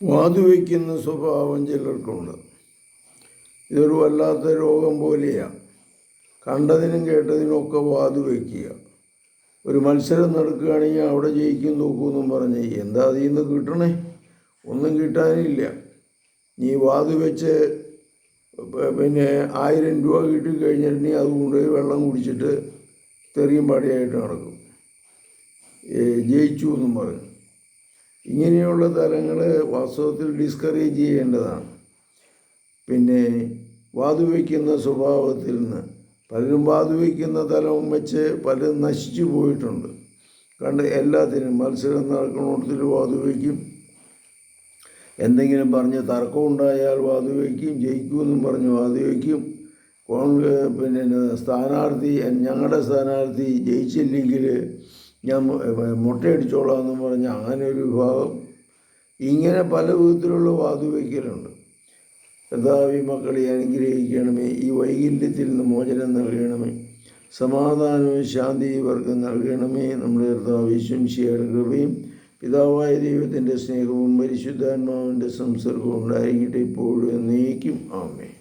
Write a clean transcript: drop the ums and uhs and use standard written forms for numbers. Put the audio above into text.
വാതുവയ്ക്കുന്ന സ്വഭാവം ചിലർക്കുണ്ട്. ഇതൊരു വല്ലാത്ത രോഗം പോലെയാണ്. കണ്ടതിനും കേട്ടതിനും ഒക്കെ വാതുവയ്ക്കുക. ഒരു മത്സരം നടക്കുകയാണെങ്കിൽ അവിടെ ജയിക്കും തോക്കുമെന്നും പറഞ്ഞ് എന്താ അതിൽ നിന്ന് കിട്ടണേ? ഒന്നും കിട്ടാനില്ല. നീ വാതുവെച്ച് പിന്നെ 1000 രൂപ കിട്ടിക്കഴിഞ്ഞിട്ടുണ്ടെങ്കിൽ അതുകൊണ്ട് വെള്ളം കുടിച്ചിട്ട് തെറിയും പാടിയായിട്ട് നടക്കും. ജയിച്ചു എന്നും പറഞ്ഞു. ഇങ്ങനെയുള്ള തലങ്ങൾ വാസ്തവത്തിൽ ഡിസ്കറേജ് ചെയ്യേണ്ടതാണ്. പിന്നെ വാതുവയ്ക്കുന്ന സ്വഭാവത്തിൽ നിന്ന് പലരും വാതുവയ്ക്കുന്ന തലവും വെച്ച് പലരും നശിച്ചു പോയിട്ടുണ്ട്. എല്ലാത്തിനും മത്സരം നടക്കുന്നിടത്തിൽ വാതുവയ്ക്കും, എന്തെങ്കിലും പറഞ്ഞ് തർക്കം ഉണ്ടായാൽ വാതുവയ്ക്കും, ജയിക്കുമെന്നും പറഞ്ഞ് വാതുവയ്ക്കും. പിന്നെ സ്ഥാനാർത്ഥി ഞങ്ങളുടെ സ്ഥാനാർത്ഥി ജയിച്ചില്ലെങ്കിൽ ഞാൻ മുട്ടയടിച്ചോളാമെന്ന് പറഞ്ഞ് അങ്ങനെ ഒരു വിഭാഗം. ഇങ്ങനെ പല വിധത്തിലുള്ള വാതുവയ്ക്കലുണ്ട്. കർത്താവേ, മക്കളെ അനുഗ്രഹിക്കണമേ. ഈ വൈകല്യത്തിൽ നിന്ന് മോചനം നൽകണമേ. സമാധാനവും ശാന്തി ഇവർക്ക് നൽകണമേ. നമ്മുടെ കർത്താവ് യേശുമിശിഹായുടെ കൃപയും പിതാവായ ദൈവത്തിൻ്റെ സ്നേഹവും പരിശുദ്ധാത്മാവിൻ്റെ സംസർഗവും ഉണ്ടായിരിക്കട്ടെ ഇപ്പോഴും എന്നേക്കും. ആമേൻ.